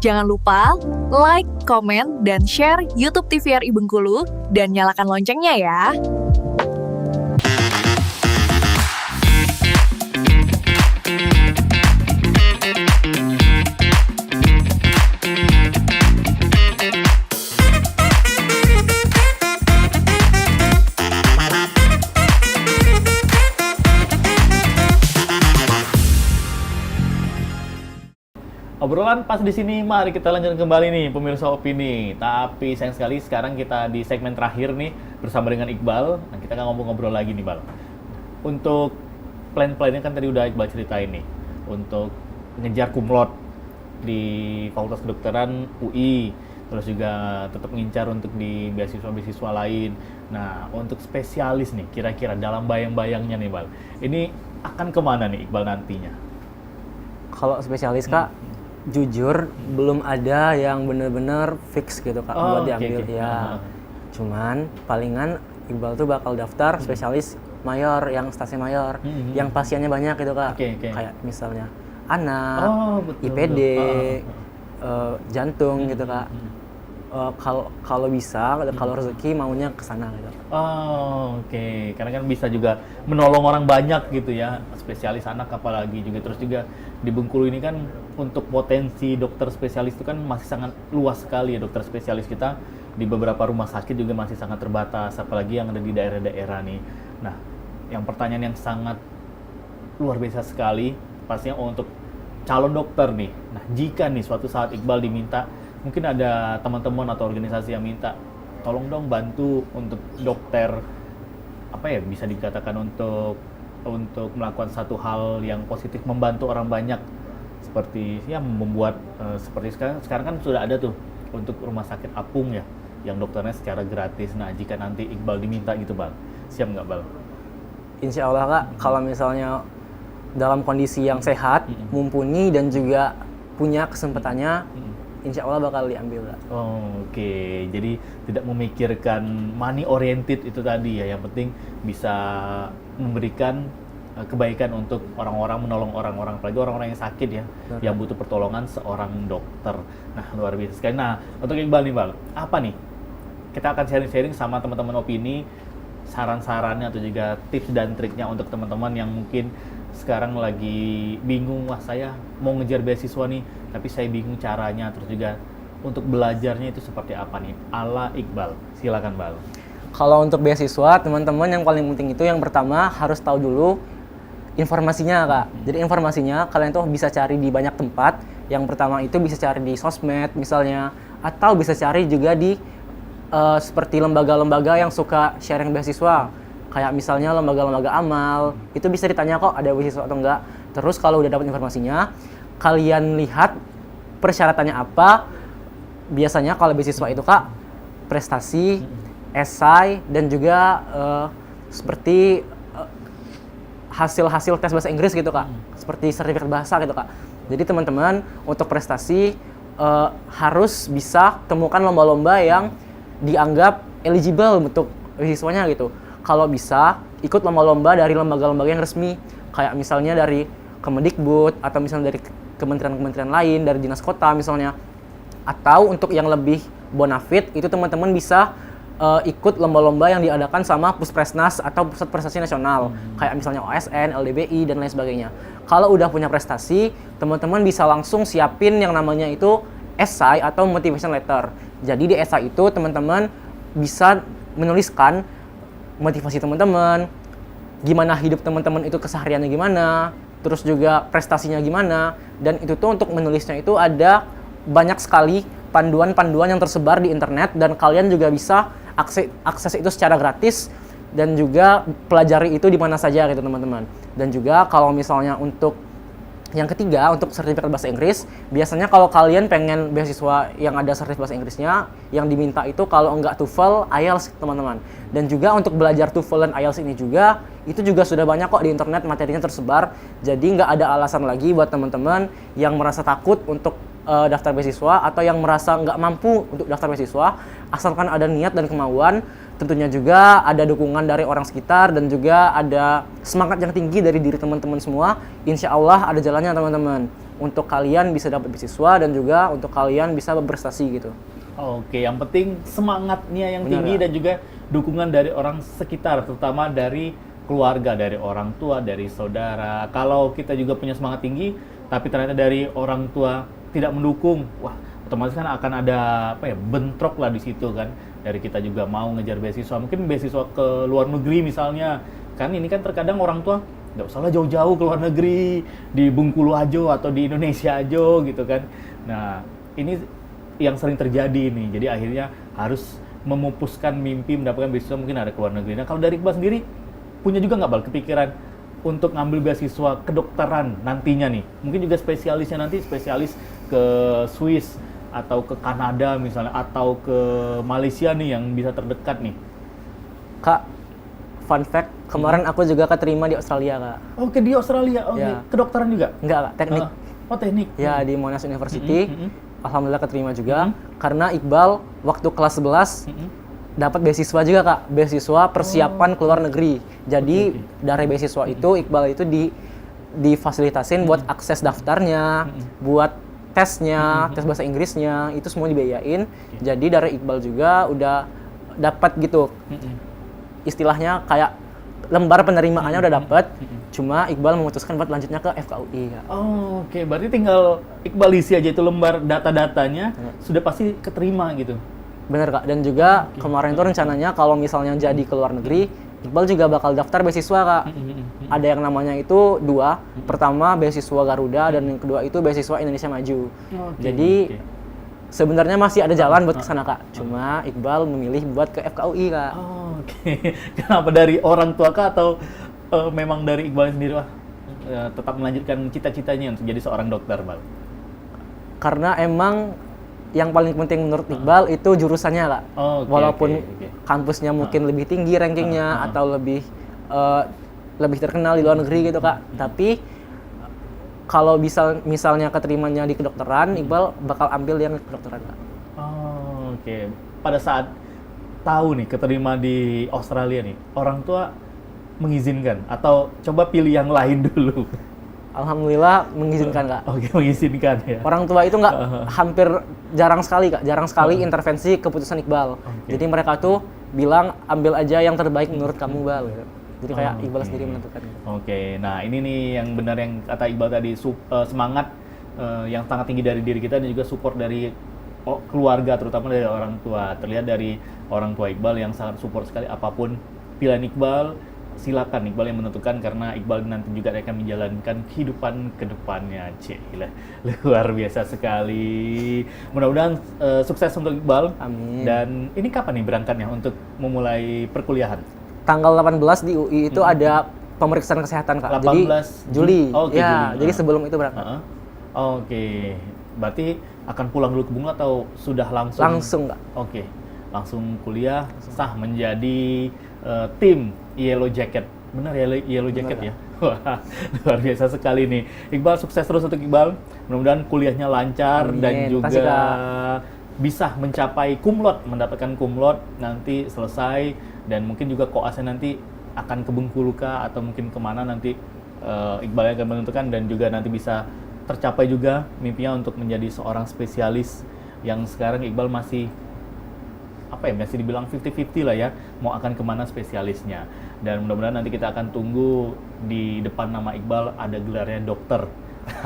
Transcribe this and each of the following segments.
Jangan lupa like, komen, dan share YouTube TVRI Bengkulu dan nyalakan loncengnya ya. Obrolan pas di sini, mari kita lanjutkan kembali nih pemirsa opini. Tapi sayang sekali sekarang kita di segmen terakhir nih bersama dengan Iqbal. Nah, kita akan ngobrol lagi nih, Bal. Untuk plan-plannya kan tadi udah Iqbal ceritain nih. Untuk ngejar kumlot di Fakultas Kedokteran UI, terus juga tetap ngincar untuk di beasiswa-beasiswa lain. Nah, untuk spesialis nih, kira-kira dalam bayang-bayangnya nih, Bal, ini akan kemana nih Iqbal nantinya? Kalau spesialis, Kak, jujur belum ada yang bener-bener fix gitu, Kak, buat diambil. Okay. Ya, cuman palingan Iqbal tuh bakal daftar spesialis mayor, yang stasi mayor, yang pasiennya banyak gitu, Kak. Kayak misalnya anak, IPD, jantung gitu, Kak. Kalau bisa, kalau rezeki maunya ke sana gitu. Oke. Karena kan bisa juga menolong orang banyak gitu ya, spesialis anak apalagi juga. Terus juga di Bengkulu ini kan untuk potensi dokter spesialis itu kan masih sangat luas sekali ya, dokter spesialis kita di beberapa rumah sakit juga masih sangat terbatas, apalagi yang ada di daerah-daerah nih. Nah, yang pertanyaan yang sangat luar biasa sekali pastinya untuk calon dokter nih. Nah, jika nih suatu saat Iqbal diminta, mungkin ada teman-teman atau organisasi yang minta, tolong dong bantu untuk dokter, apa ya, bisa dikatakan untuk melakukan satu hal yang positif, membantu orang banyak, seperti ya membuat seperti sekarang kan sudah ada tuh untuk rumah sakit apung ya, yang dokternya secara gratis. Nah, jika nanti Iqbal diminta gitu, Bal, siap nggak, Bal? Insya Allah, Kak, kalau misalnya dalam kondisi yang sehat, mumpuni dan juga punya kesempatannya, insya Allah bakal diambil, Kak. Oke, jadi tidak memikirkan money oriented itu tadi ya, yang penting bisa memberikan kebaikan untuk orang-orang, menolong orang-orang, apalagi orang-orang yang sakit ya, yang butuh pertolongan seorang dokter. Nah, luar biasa sekali. Nah, untuk Iqbal nih, Bal, apa nih? Kita akan sharing-sharing sama teman-teman opini, saran-sarannya atau juga tips dan triknya untuk teman-teman yang mungkin sekarang lagi bingung, wah saya mau ngejar beasiswa nih, tapi saya bingung caranya, terus juga untuk belajarnya itu seperti apa nih, ala Iqbal. Silakan, Bal. Kalau untuk beasiswa, teman-teman yang paling penting itu yang pertama harus tahu dulu informasinya, Kak. Jadi informasinya kalian tuh bisa cari di banyak tempat. Yang pertama itu bisa cari di sosmed misalnya, atau bisa cari juga di seperti lembaga-lembaga yang suka sharing beasiswa. Kayak misalnya lembaga-lembaga amal, itu bisa ditanya kok ada beasiswa atau enggak. Terus kalau udah dapat informasinya, kalian lihat persyaratannya apa. Biasanya kalau beasiswa itu, Kak, prestasi, esai, dan juga seperti hasil-hasil tes bahasa Inggris gitu, Kak. Seperti sertifikat bahasa gitu, Kak. Jadi teman-teman untuk prestasi harus bisa temukan lomba-lomba yang dianggap eligible untuk beasiswanya gitu. Kalau bisa ikut lomba-lomba dari lembaga-lembaga yang resmi, kayak misalnya dari Kemendikbud atau misalnya dari kementerian-kementerian lain, dari dinas kota misalnya. Atau untuk yang lebih bonafit itu teman-teman bisa ikut lomba-lomba yang diadakan sama Puspresnas atau Pusat Prestasi Nasional, kayak misalnya OSN, LDBI, dan lain sebagainya. Kalau udah punya prestasi, teman-teman bisa langsung siapin yang namanya itu esai atau motivation letter. Jadi di esai itu teman-teman bisa menuliskan motivasi teman-teman, gimana hidup teman-teman itu kesehariannya gimana, terus juga prestasinya gimana, dan itu tuh untuk menulisnya itu ada banyak sekali panduan-panduan yang tersebar di internet, dan kalian juga bisa akses itu secara gratis dan juga pelajari itu di mana saja gitu, teman-teman. Dan juga kalau misalnya untuk yang ketiga, untuk sertifikat bahasa Inggris, biasanya kalau kalian pengen beasiswa yang ada sertifikat bahasa Inggrisnya, yang diminta itu kalau enggak TOEFL, IELTS, teman-teman. Dan juga untuk belajar TOEFL dan IELTS ini juga, itu juga sudah banyak kok di internet materinya tersebar. Jadi nggak ada alasan lagi buat teman-teman yang merasa takut untuk daftar beasiswa atau yang merasa nggak mampu untuk daftar beasiswa, asalkan ada niat dan kemauan. Tentunya juga ada dukungan dari orang sekitar dan juga ada semangat yang tinggi dari diri teman-teman semua. Insya Allah ada jalannya, teman-teman. untuk kalian bisa dapat beasiswa dan juga untuk kalian bisa berprestasi gitu. Oke, yang penting semangatnya yang Benar, tinggi Kak. dan juga dukungan dari orang sekitar, terutama dari keluarga, dari orang tua, dari saudara. Kalau kita juga punya semangat tinggi, tapi ternyata dari orang tua tidak mendukung, wah otomatis kan akan ada apa ya, bentrok lah di situ kan. Dari kita juga mau ngejar beasiswa, mungkin beasiswa ke luar negeri misalnya. Kan ini kan terkadang orang tua nggak usah lah jauh-jauh ke luar negeri, di Bengkulu aja atau di Indonesia aja gitu kan. Nah, ini yang sering terjadi nih. Jadi akhirnya harus memupuskan mimpi mendapatkan beasiswa mungkin ada ke luar negeri. Nah, kalau dari Iqbal sendiri punya juga nggak Bal kepikiran untuk ngambil beasiswa kedokteran nantinya nih? Mungkin juga spesialisnya nanti spesialis ke Swiss atau ke Kanada misalnya atau ke Malaysia nih yang bisa terdekat nih. Kak, fun fact, kemarin aku juga keterima di Australia, Kak. Oke, di Australia. Oke, Ya. kedokteran juga? Enggak, Kak, teknik. Oh, teknik. Ya, di Monash University. Mhm, mhm. Alhamdulillah keterima juga. Karena Iqbal waktu kelas 11 Mhm. dapat beasiswa juga, Kak. Beasiswa persiapan ke luar negeri. Jadi dari beasiswa itu Iqbal itu difasilitasin buat akses daftarnya, buat tesnya, tes bahasa Inggrisnya, itu semua dibiayain. Jadi dari Iqbal juga udah dapat gitu. Istilahnya kayak lembar penerimaannya udah dapat. Cuma Iqbal memutuskan buat lanjutnya ke FKUI, Kak. Oh, oke. Berarti tinggal Iqbal isi aja itu lembar data-datanya, sudah pasti keterima gitu. Bener, Kak. Dan juga kemarin tuh rencananya kalau misalnya jadi ke luar negeri, Iqbal juga bakal daftar beasiswa, Kak. Ada yang namanya itu dua. Pertama beasiswa Garuda dan yang kedua itu beasiswa Indonesia Maju. Oke, Jadi oke. sebenarnya masih ada jalan buat ke sana, Kak. Cuma Iqbal memilih buat ke FKUI, Kak. Oh, oke. Kenapa dari orang tua kah atau memang dari Iqbal sendiri wah tetap melanjutkan cita-citanya untuk jadi seorang dokter, Bal? Karena emang yang paling penting menurut Iqbal itu jurusannya, Kak. Oh, oke, Walaupun oke. kampusnya mungkin lebih tinggi rankingnya atau lebih terkenal di luar negeri gitu, Kak. Tapi kalau misalnya keterimanya di kedokteran, Iqbal bakal ambil yang kedokteran, Kak. Oh, oke. Pada saat tahu nih keterima di Australia nih, orang tua mengizinkan atau coba pilih yang lain dulu? Alhamdulillah mengizinkan, Kak. Oke, mengizinkan ya. Orang tua itu nggak hampir jarang sekali, Kak. Jarang sekali intervensi keputusan Iqbal. Jadi mereka tuh bilang ambil aja yang terbaik menurut kamu, Bal. Gitu. Jadi kayak Iqbal sendiri menentukan. Oke, nah ini nih yang benar yang kata Iqbal tadi, semangat yang sangat tinggi dari diri kita dan juga support dari keluarga, terutama dari orang tua. Terlihat dari orang tua Iqbal yang sangat support sekali apapun pilihan Iqbal. Silakan Iqbal yang menentukan karena Iqbal nanti juga akan menjalankan kehidupan ke depannya. Gila, luar biasa sekali. Mudah-mudahan sukses untuk Iqbal. Amin. Dan ini kapan nih berangkatnya untuk memulai perkuliahan? Tanggal 18 di UI itu ada pemeriksaan kesehatan, Kak. 18 Jadi Juli. Oke, Ya, Juli. jadi sebelum itu berangkat. Oke. Berarti akan pulang dulu ke Bunga atau sudah langsung? Langsung, Kak. Oke. Langsung kuliah, sah menjadi tim Yellow Jacket. Benar ya, Yellow Jacket ya? Wah, luar biasa sekali nih. Iqbal, sukses terus untuk Iqbal. Mudah-mudahan kuliahnya lancar Amin. dan juga Makasih, Kak. bisa mencapai kumlot, mendapatkan kumlot nanti selesai, dan mungkin juga koasnya nanti akan ke Bengkulu kah atau mungkin kemana nanti Iqbal yang akan menentukan, dan juga nanti bisa tercapai juga mimpinya untuk menjadi seorang spesialis yang sekarang Iqbal masih masih dibilang 50-50 lah ya, mau akan kemana spesialisnya. Dan mudah-mudahan nanti kita akan tunggu di depan nama Iqbal ada gelarnya dokter.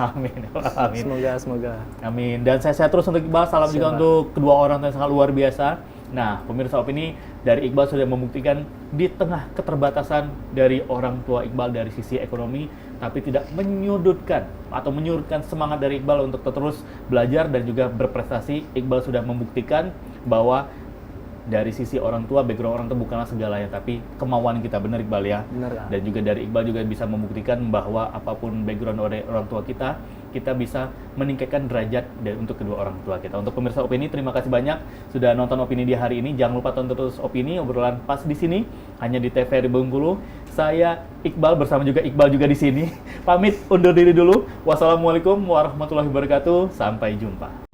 Amin. Amin. Semoga. Amin. Dan saya terus untuk Iqbal, salam juga untuk kedua orang yang sangat luar biasa. Nah, pemirsa opini, dari Iqbal sudah membuktikan di tengah keterbatasan dari orang tua Iqbal dari sisi ekonomi, tapi tidak menyudutkan atau menyurutkan semangat dari Iqbal untuk terus belajar dan juga berprestasi. Iqbal sudah membuktikan bahwa dari sisi orang tua, background orang tua bukanlah segalanya, tapi kemauan kita, benar Iqbal ya. Benar, Kak. Dan juga dari Iqbal juga bisa membuktikan bahwa apapun background dari orang tua kita bisa meningkatkan derajat untuk kedua orang tua kita. Untuk pemirsa opini, terima kasih banyak sudah nonton opini di hari ini. Jangan lupa tonton terus opini, obrolan pas di sini hanya di TVRI Bengkulu. Saya Iqbal bersama juga Iqbal juga di sini. Pamit undur diri dulu. Wassalamualaikum warahmatullahi wabarakatuh. Sampai jumpa.